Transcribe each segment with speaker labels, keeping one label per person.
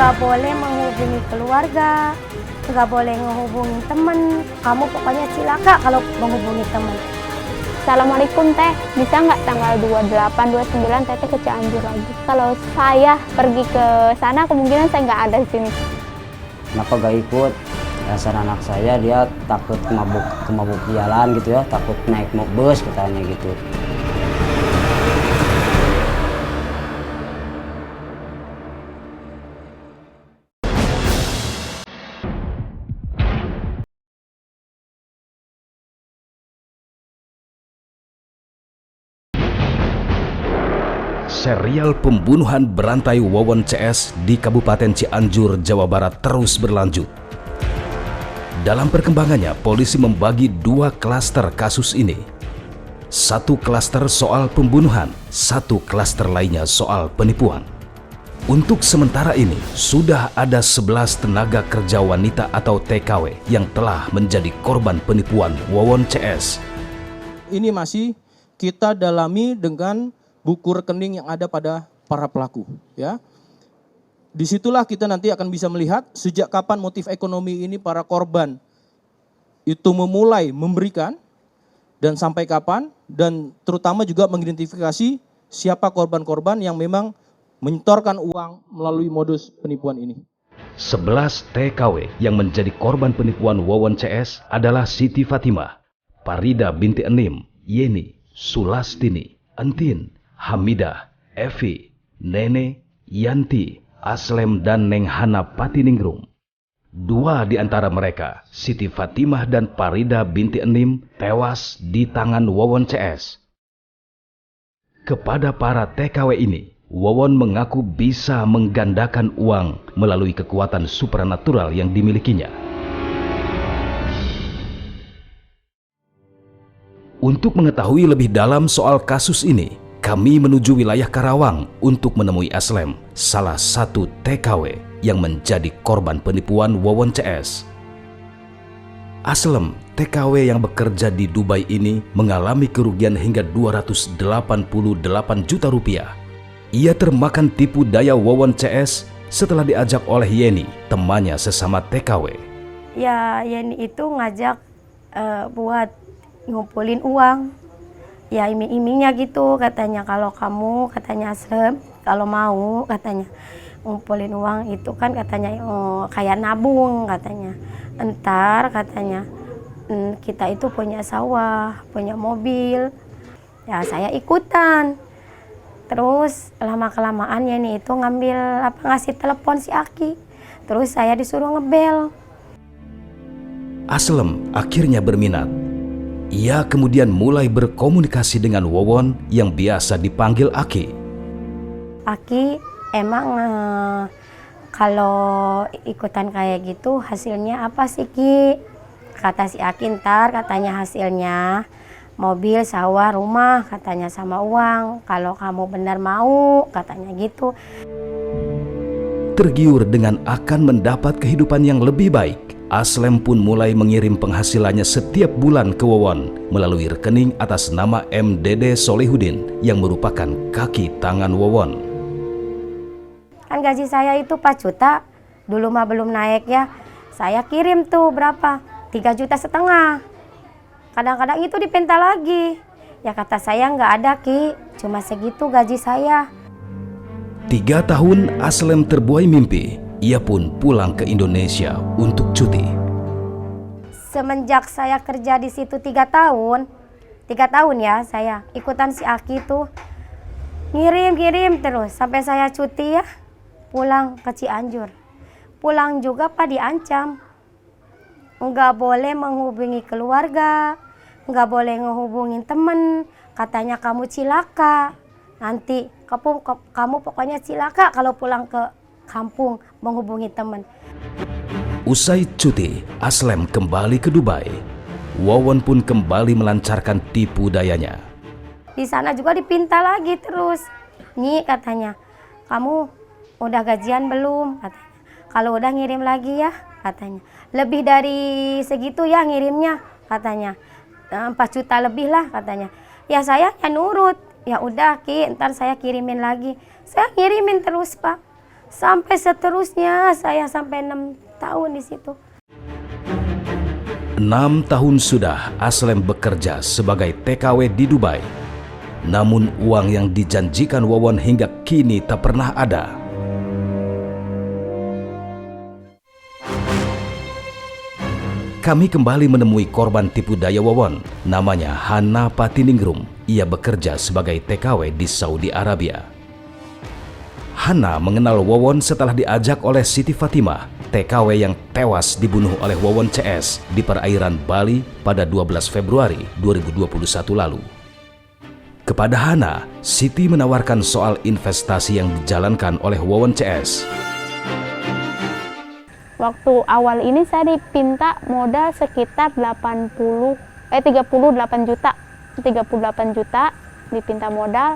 Speaker 1: nggak boleh menghubungi keluarga, nggak boleh menghubungi temen. Kamu pokoknya cilaka kalau menghubungi temen.
Speaker 2: Assalamualaikum teh, bisa nggak tanggal 28, 29 teteh ke Cianjur lagi? Kalau saya pergi ke sana kemungkinan saya nggak ada di sini.
Speaker 3: Kenapa gak ikut? Dasar anak saya dia takut kemabuk jalan gitu ya, takut naik bus katanya gitu.
Speaker 4: Serial pembunuhan berantai Wawon CS di Kabupaten Cianjur, Jawa Barat terus berlanjut. Dalam perkembangannya, polisi membagi dua klaster kasus ini. Satu klaster soal pembunuhan, satu klaster lainnya soal penipuan. Untuk sementara ini, sudah ada 11 tenaga kerja wanita atau TKW yang telah menjadi korban penipuan Wawon CS.
Speaker 5: Ini masih kita dalami dengan buku rekening yang ada pada para pelaku, ya. Disitulah kita nanti akan bisa melihat sejak kapan motif ekonomi ini para korban itu memulai memberikan dan sampai kapan, dan terutama juga mengidentifikasi siapa korban-korban yang memang menyetorkan uang melalui modus penipuan ini.
Speaker 4: 11 TKW yang menjadi korban penipuan Wawon CS adalah Siti Fatimah, Parida binti Enim, Yeni, Sulastini, Entin, Hamidah, Evi, Nene, Yanti, Aslem, dan Neng Hana Patiningrum. Dua di antara mereka, Siti Fatimah dan Parida binti Enim, tewas di tangan Wawon CS. Kepada para TKW ini, Wawon mengaku bisa menggandakan uang melalui kekuatan supranatural yang dimilikinya. Untuk mengetahui lebih dalam soal kasus ini, kami menuju wilayah Karawang untuk menemui Aslem, salah satu TKW yang menjadi korban penipuan Wawon CS. Aslem, TKW yang bekerja di Dubai ini mengalami kerugian hingga 288 juta rupiah. Ia termakan tipu daya Wawon CS setelah diajak oleh Yeni, temannya sesama TKW.
Speaker 1: Ya, Yeni itu ngajak buat ngumpulin uang. Ya iming-imingnya gitu, katanya kalau kamu, katanya Aslem, kalau mau katanya ngumpulin uang itu kan katanya kayak nabung katanya. Entar katanya kita itu punya sawah, punya mobil. Ya saya ikutan. Terus lama-kelamaan Yeni itu ngasih telepon si Aki. Terus saya disuruh ngebel.
Speaker 4: Aslem akhirnya berminat. Ia kemudian mulai berkomunikasi dengan Wawon yang biasa dipanggil Aki.
Speaker 1: Aki, emang kalau ikutan kayak gitu hasilnya apa sih Ki? Kata si Aki, ntar katanya hasilnya mobil, sawah, rumah, katanya sama uang. Kalau kamu benar mau, katanya gitu.
Speaker 4: Tergiur dengan akan mendapat kehidupan yang lebih baik, Aslem pun mulai mengirim penghasilannya setiap bulan ke Wawon melalui rekening atas nama MDD Solihudin yang merupakan kaki tangan Wawon.
Speaker 1: Kan gaji saya itu 4 juta, dulu mah belum naik ya. Saya kirim tuh berapa? 3,5 juta. Kadang-kadang itu dipinta lagi. Ya kata saya nggak ada Ki, cuma segitu gaji saya.
Speaker 4: 3 tahun Aslem terbuai mimpi. Ia pun pulang ke Indonesia untuk cuti.
Speaker 1: Semenjak saya kerja di situ 3 tahun ya saya ikutan si Aki tuh ngirim terus sampai saya cuti ya, pulang ke Cianjur. Pulang juga Pak diancam, nggak boleh menghubungi keluarga, nggak boleh ngehubungin temen, katanya kamu cilaka, nanti kamu pokoknya cilaka kalau pulang ke kampung menghubungi teman.
Speaker 4: Usai cuti, Aslem kembali ke Dubai. Wawon pun kembali melancarkan tipu dayanya.
Speaker 1: Di sana juga dipinta lagi terus. Nyi katanya, kamu udah gajian belum? Katanya. Kalau udah ngirim lagi ya, katanya. Lebih dari segitu ya ngirimnya, katanya. 4 juta lebih lah, katanya. Ya saya nurut. Ya udah Ki, ntar saya kirimin lagi. Saya ngirimin terus Pak. Sampai seterusnya saya sampai 6 tahun di situ.
Speaker 4: 6 tahun sudah Aslem bekerja sebagai TKW di Dubai. Namun uang yang dijanjikan Wawon hingga kini tak pernah ada. Kami kembali menemui korban tipu daya Wawon. Namanya Hana Patiningrum. Ia bekerja sebagai TKW di Saudi Arabia. Hana mengenal Wawon setelah diajak oleh Siti Fatimah, TKW yang tewas dibunuh oleh Wawon CS di perairan Bali pada 12 Februari 2021 lalu. Kepada Hana, Siti menawarkan soal investasi yang dijalankan oleh Wawon CS.
Speaker 2: Waktu awal ini saya dipinta modal sekitar 38 juta. 38 juta dipinta modal.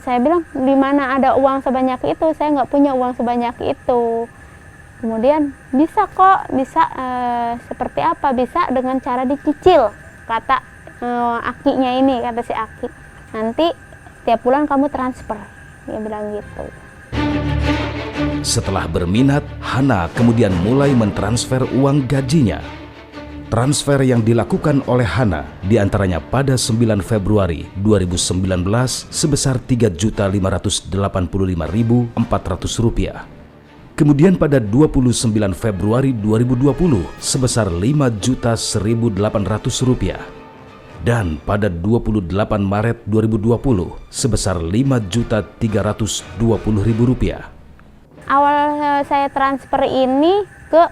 Speaker 2: Saya bilang, di mana ada uang sebanyak itu? Saya nggak punya uang sebanyak itu. Kemudian, bisa kok, bisa seperti apa? Bisa dengan cara dicicil, kata akinya ini, kata si aki. Nanti tiap bulan kamu transfer, dia bilang gitu.
Speaker 4: Setelah berminat, Hana kemudian mulai mentransfer uang gajinya. Transfer yang dilakukan oleh Hana diantaranya pada 9 Februari 2019 sebesar Rp3.585.400. Kemudian pada 29 Februari 2020 sebesar Rp5.1.800. Dan pada 28 Maret 2020 sebesar Rp5.320.000.
Speaker 2: Awal saya transfer ini ke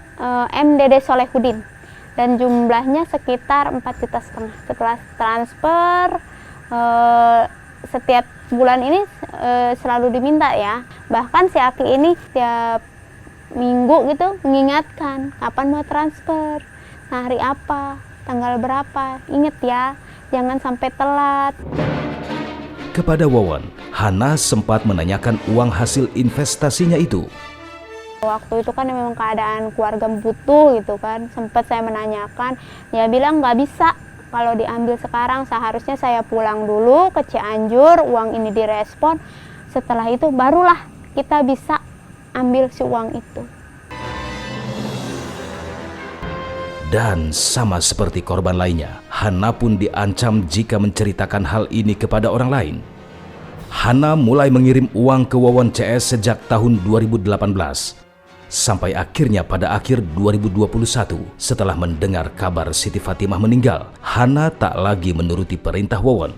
Speaker 2: MDD Solehudin. Dan jumlahnya sekitar 4,5 juta. Setelah transfer, setiap bulan ini selalu diminta ya. Bahkan si aki ini tiap minggu gitu mengingatkan kapan mau transfer, hari apa, tanggal berapa. Ingat ya, jangan sampai telat.
Speaker 4: Kepada Wawon, Hana sempat menanyakan uang hasil investasinya itu.
Speaker 2: Waktu itu kan memang keadaan keluarga butuh gitu kan, sempat saya menanyakan, dia bilang nggak bisa, kalau diambil sekarang seharusnya saya pulang dulu ke Cianjur, uang ini direspon, setelah itu barulah kita bisa ambil si uang itu.
Speaker 4: Dan sama seperti korban lainnya, Hana pun diancam jika menceritakan hal ini kepada orang lain. Hana mulai mengirim uang ke Wawon CS sejak tahun 2018. Sampai akhirnya pada akhir 2021, setelah mendengar kabar Siti Fatimah meninggal, Hana tak lagi menuruti perintah Wawon.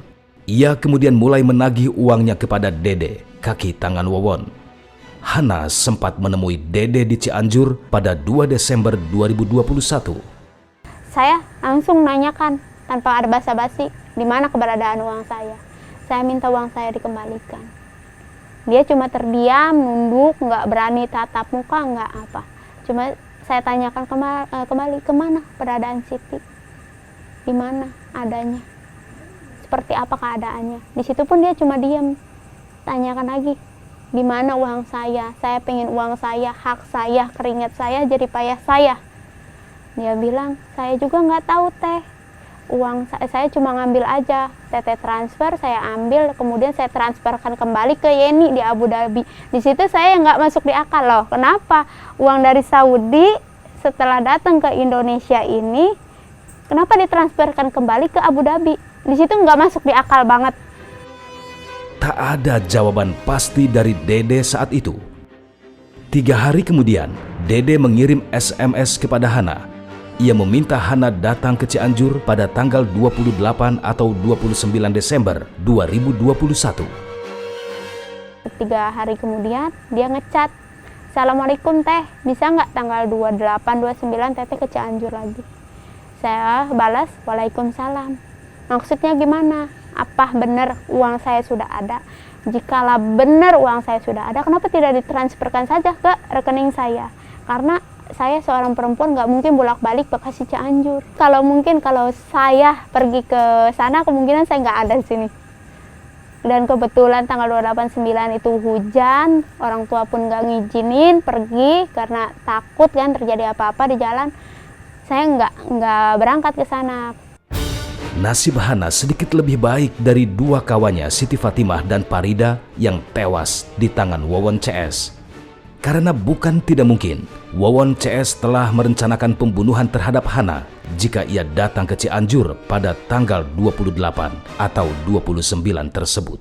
Speaker 4: Ia kemudian mulai menagih uangnya kepada Dede, kaki tangan Wawon. Hana sempat menemui Dede di Cianjur pada 2 Desember 2021.
Speaker 2: Saya langsung nanyakan tanpa ada basa-basi, di mana keberadaan uang saya. Saya minta uang saya dikembalikan. Dia cuma terdiam, nunduk, nggak berani tatap muka, nggak apa. Cuma saya tanyakan kembali, kemana keberadaan Siti? Di mana adanya? Seperti apa keadaannya? Di situ pun dia cuma diam. Tanyakan lagi, di mana uang saya? Saya pengen uang saya, hak saya, keringat saya, jerih payah saya. Dia bilang, saya juga nggak tahu teh. Uang saya cuma ngambil aja, teteh transfer, saya ambil, kemudian saya transferkan kembali ke Yeni di Abu Dhabi. Di situ saya nggak masuk di akal loh. Kenapa uang dari Saudi setelah datang ke Indonesia ini, kenapa ditransferkan kembali ke Abu Dhabi? Di situ nggak masuk di akal banget.
Speaker 4: Tak ada jawaban pasti dari Dede saat itu. 3 hari kemudian, Dede mengirim SMS kepada Hana. Ia meminta Hana datang ke Cianjur pada tanggal 28 atau 29 Desember 2021.
Speaker 2: 3 hari kemudian dia ngechat, "Assalamualaikum teh, bisa nggak tanggal 28, 29 teteh ke Cianjur lagi?" Saya balas, "Waalaikumsalam." Maksudnya gimana? Apa benar uang saya sudah ada? Jikalau benar uang saya sudah ada, kenapa tidak ditransferkan saja ke rekening saya? Karena saya seorang perempuan nggak mungkin bolak-balik Bekasi Cianjur. Kalau saya pergi ke sana, kemungkinan saya nggak ada di sini. Dan kebetulan tanggal 28-9 itu hujan, orang tua pun nggak ngizinin pergi karena takut kan terjadi apa-apa di jalan. Saya nggak berangkat ke sana.
Speaker 4: Nasib Hana sedikit lebih baik dari 2 kawannya Siti Fatimah dan Parida yang tewas di tangan Wawon CS. Karena bukan tidak mungkin, Wawon CS telah merencanakan pembunuhan terhadap Hana jika ia datang ke Cianjur pada tanggal 28 atau 29 tersebut.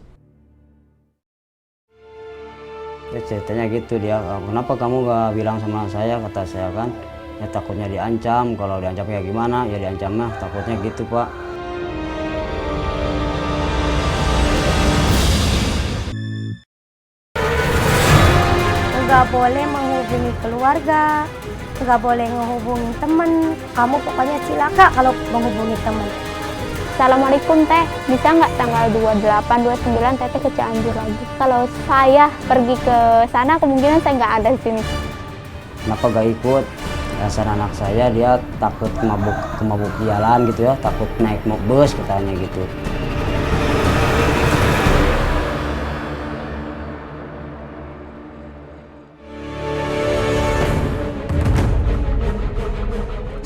Speaker 3: Ya ceritanya gitu dia, kenapa kamu gak bilang sama saya, kata saya kan. Ya takutnya diancam, kalau diancam kayak gimana, ya diancamnya takutnya gitu Pak.
Speaker 1: Nggak boleh menghubungi keluarga, nggak boleh menghubungi teman. Kamu pokoknya cilaka kalau menghubungi teman.
Speaker 2: Assalamualaikum teh, bisa nggak tanggal 28, 29 teteh ke Cianjur lagi? Kalau saya pergi ke sana kemungkinan saya nggak ada di sini.
Speaker 3: Kenapa gak ikut? Dasar anak saya dia takut kemabuk jalan gitu ya, takut naik bus katanya gitu.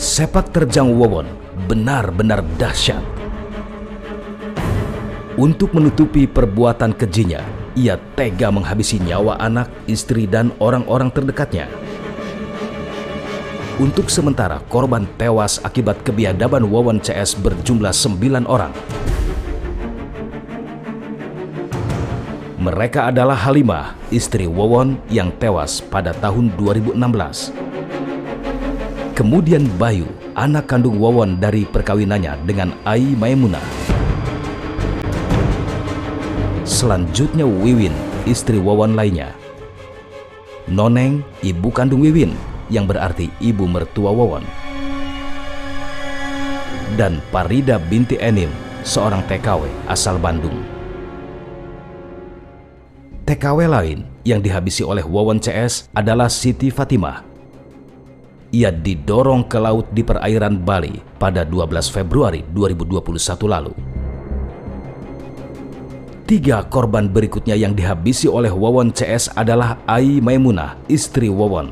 Speaker 4: Sepak terjang Wawon benar-benar dahsyat. Untuk menutupi perbuatan kejinya, ia tega menghabisi nyawa anak, istri, dan orang-orang terdekatnya. Untuk sementara, korban tewas akibat kebiadaban Wawon CS berjumlah 9 orang. Mereka adalah Halimah, istri Wawon yang tewas pada tahun 2016. Kemudian Bayu, anak kandung Wawon dari perkawinannya dengan Ai Maimunah. Selanjutnya Wiwin, istri Wawon lainnya. Noneng, ibu kandung Wiwin, yang berarti ibu mertua Wawon. Dan Parida binti Enim, seorang TKW asal Bandung. TKW lain yang dihabisi oleh Wawon CS adalah Siti Fatimah. Ia didorong ke laut di perairan Bali pada 12 Februari 2021 lalu. 3 korban berikutnya yang dihabisi oleh Wawon CS adalah Ai Maimunah, istri Wawon,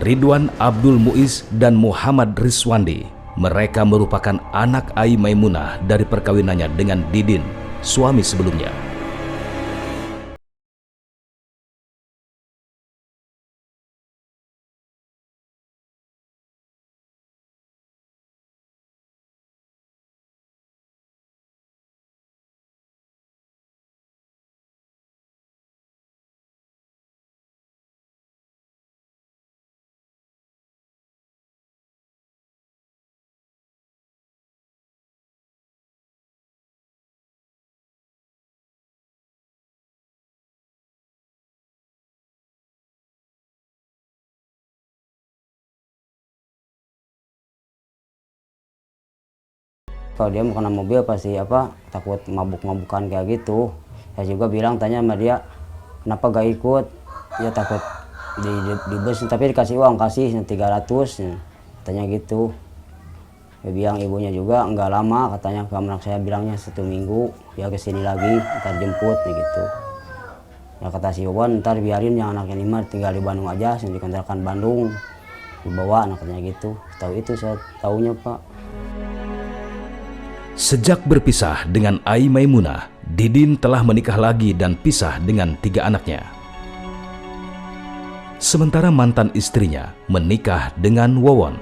Speaker 4: Ridwan Abdul Muiz, dan Muhammad Rizwandi. Mereka merupakan anak Ai Maimunah dari perkawinannya dengan Didin, suami sebelumnya.
Speaker 3: Kalau dia mau kena mobil pasti takut mabuk-mabukan kayak gitu. Saya juga bilang, tanya sama dia, kenapa gak ikut? Ya takut di bus, tapi dikasih uang, kasih 300, katanya gitu. Dia bilang ibunya juga nggak lama, katanya ke anak saya bilangnya 1 minggu, ya kesini lagi, ntar jemput gitu. Ya kata si Wawon, ntar biarin yang anaknya 5 tinggal di Bandung aja, di kontrakan Bandung, dibawa anaknya gitu. Tahu itu saya tahunya Pak.
Speaker 4: Sejak berpisah dengan Ai Maimunah, Didin telah menikah lagi dan pisah dengan 3 anaknya. Sementara mantan istrinya menikah dengan Wawon.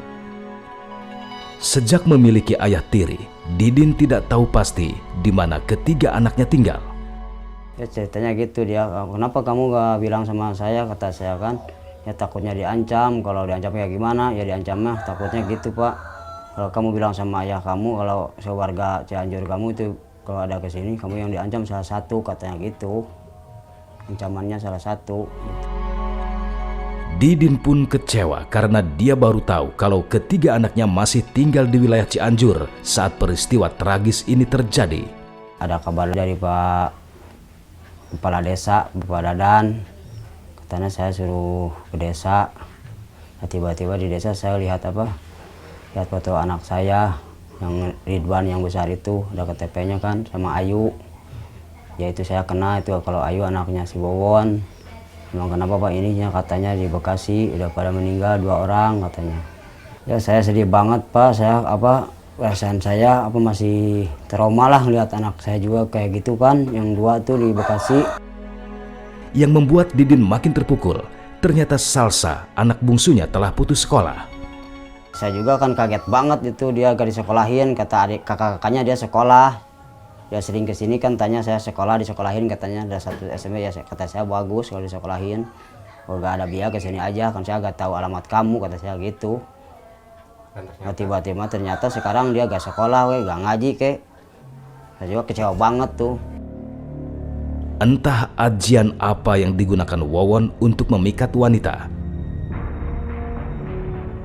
Speaker 4: Sejak memiliki ayah tiri, Didin tidak tahu pasti di mana ketiga anaknya tinggal.
Speaker 3: Ya ceritanya gitu dia, kenapa kamu gak bilang sama saya, kata saya kan. Ya takutnya diancam, kalau diancam kayak gimana, ya diancamnya takutnya gitu Pak. Kalau kamu bilang sama ayah kamu, kalau sewarga Cianjur kamu itu kalau ada kesini, kamu yang diancam salah satu, katanya gitu. Ancamannya salah satu.
Speaker 4: Didin pun kecewa karena dia baru tahu kalau ketiga anaknya masih tinggal di wilayah Cianjur saat peristiwa tragis ini terjadi.
Speaker 3: Ada kabar dari Pak Kepala Desa, Bapak Dadan. Katanya saya suruh ke desa. Nah, tiba-tiba di desa saya lihat lihat foto anak saya yang Ridwan yang besar itu, ada KTP-nya kan sama Ayu. Ya itu saya kena itu, kalau Ayu anaknya si Wawon. Memang kenapa Pak ininya, katanya di Bekasi udah pada meninggal 2 orang katanya. Ya saya sedih banget Pak, saya perasaan saya masih trauma lah ngeliat anak saya juga kayak gitu kan, yang 2 tuh di Bekasi.
Speaker 4: Yang membuat Didin makin terpukul ternyata Salsa, anak bungsunya, telah putus sekolah.
Speaker 3: Saya juga kan kaget banget itu, dia gak disekolahin, kata adik kakak-kakaknya dia sekolah. Dia sering kesini kan tanya saya sekolah, disekolahin katanya, ada satu SMP ya, kata saya bagus kalau disekolahin. Oh gak ada biaya kesini aja, kan saya gak tahu alamat kamu, kata saya gitu. Nah, tiba-tiba ternyata sekarang dia gak sekolah, gak ngaji kek. Saya juga kecewa banget tuh.
Speaker 4: Entah ajian apa yang digunakan Wawon untuk memikat wanita.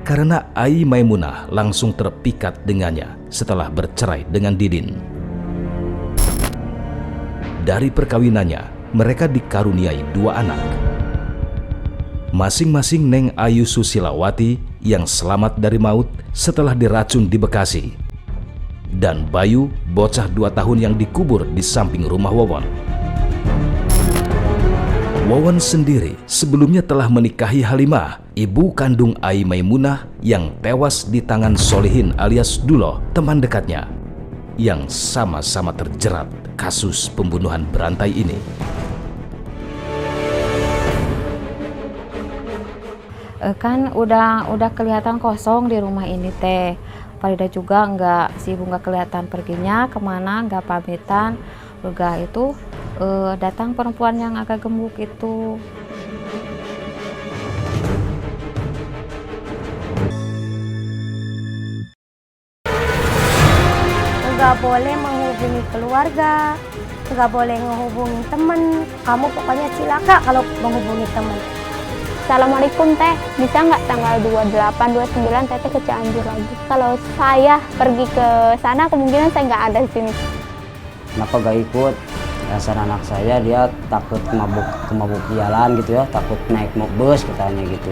Speaker 4: Karena Ai Maimunah langsung terpikat dengannya setelah bercerai dengan Didin. Dari perkawinannya, mereka dikaruniai 2 anak. Masing-masing Neng Ayu Susilawati yang selamat dari maut setelah diracun di Bekasi, dan Bayu, bocah 2 tahun yang dikubur di samping rumah Wawon. Wawon sendiri sebelumnya telah menikahi Halimah, ibu kandung Ai Maimunah yang tewas di tangan Solihin alias Duloh, teman dekatnya, yang sama-sama terjerat kasus pembunuhan berantai ini.
Speaker 6: Kan udah kelihatan kosong di rumah ini teh. Farida juga si ibu nggak kelihatan perginya kemana, nggak pamitan. Juga itu datang perempuan yang agak gemuk itu.
Speaker 1: Nggak boleh menghubungi keluarga, nggak boleh menghubungi teman. Kamu pokoknya cilaka kalau menghubungi teman.
Speaker 2: Assalamualaikum teh, bisa nggak tanggal 28, 29 teteh ke Cianjur lagi? Kalau saya pergi ke sana kemungkinan saya nggak ada di sini.
Speaker 3: Kenapa gak ikut? Alasan anak saya dia takut kemabuk jalan gitu ya, takut naik bus katanya gitu.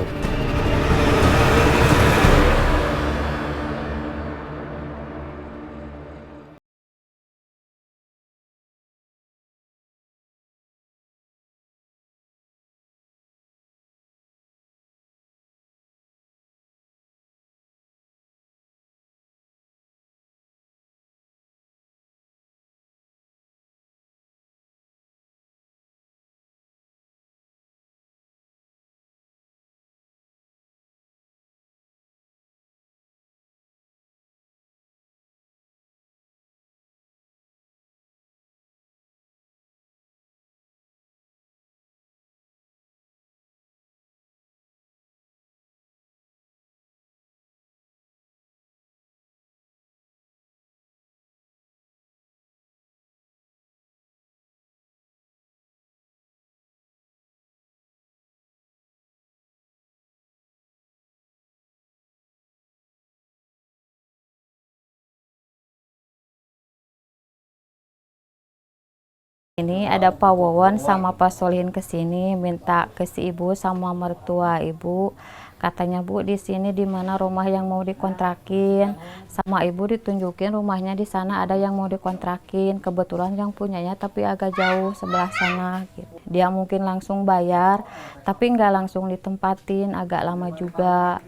Speaker 6: Ini ada Pak Wawon sama Pak Solihin kesini minta ke si ibu sama mertua ibu. Katanya Bu di sini di mana rumah yang mau dikontrakin, sama ibu ditunjukin rumahnya di sana ada yang mau dikontrakin. Kebetulan yang punyanya tapi agak jauh sebelah sana. Gitu. Dia mungkin langsung bayar, tapi nggak langsung ditempatin, agak lama juga.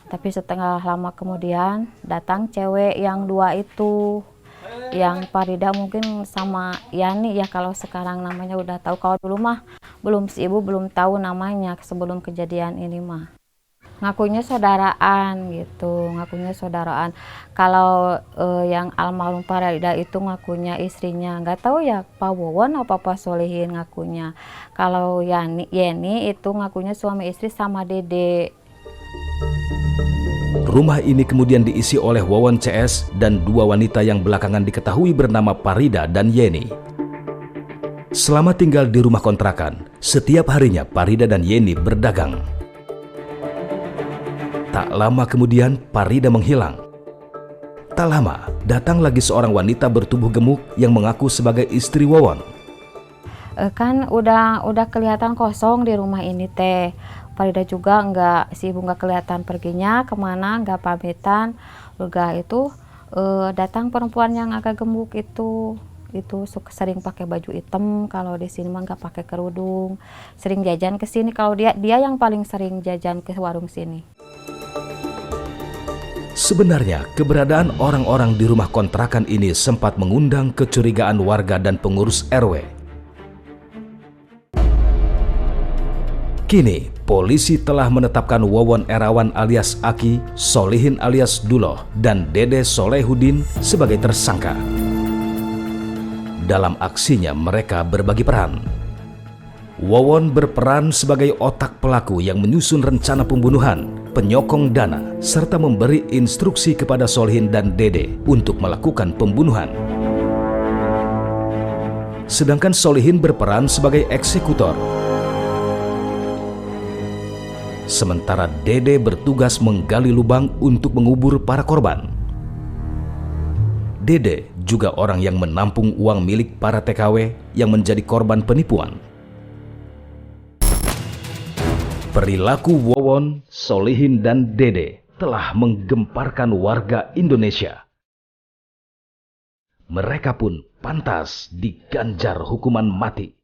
Speaker 6: Tapi setengah lama kemudian datang cewek yang 2 itu. Yang Farida mungkin sama Yani ya kalau sekarang namanya udah tahu. Kalau dulu mah si ibu belum tahu namanya sebelum kejadian ini mah. Ngakunya saudaraan gitu, ngakunya saudaraan. Kalau yang almarhum Farida itu ngakunya istrinya, nggak tahu ya Pak Wawon apa Pak Solihin ngakunya. Kalau Yeni itu ngakunya suami istri sama Dede.
Speaker 4: Rumah ini kemudian diisi oleh Wawon CS dan 2 wanita yang belakangan diketahui bernama Farida dan Yeni. Selama tinggal di rumah kontrakan, setiap harinya Farida dan Yeni berdagang. Tak lama kemudian Farida menghilang. Tak lama, datang lagi seorang wanita bertubuh gemuk yang mengaku sebagai istri Wawon.
Speaker 6: Kan udah kelihatan kosong di rumah ini teh. Farida juga si ibu nggak kelihatan perginya kemana, nggak pamitan. Juga itu datang perempuan yang agak gemuk itu sering pakai baju hitam. Kalau di sini mah nggak pakai kerudung, sering jajan ke sini. Kalau dia yang paling sering jajan ke warung sini.
Speaker 4: Sebenarnya keberadaan orang-orang di rumah kontrakan ini sempat mengundang kecurigaan warga dan pengurus RW. Kini, polisi telah menetapkan Wawon Erawan alias Aki, Solihin alias Duloh, dan Dede Solehudin sebagai tersangka. Dalam aksinya mereka berbagi peran. Wawon berperan sebagai otak pelaku yang menyusun rencana pembunuhan, penyokong dana, serta memberi instruksi kepada Solihin dan Dede untuk melakukan pembunuhan. Sedangkan Solihin berperan sebagai eksekutor. Sementara Dede bertugas menggali lubang untuk mengubur para korban. Dede juga orang yang menampung uang milik para TKW yang menjadi korban penipuan. Perilaku Wawon, Solihin, dan Dede telah menggemparkan warga Indonesia. Mereka pun pantas diganjar hukuman mati.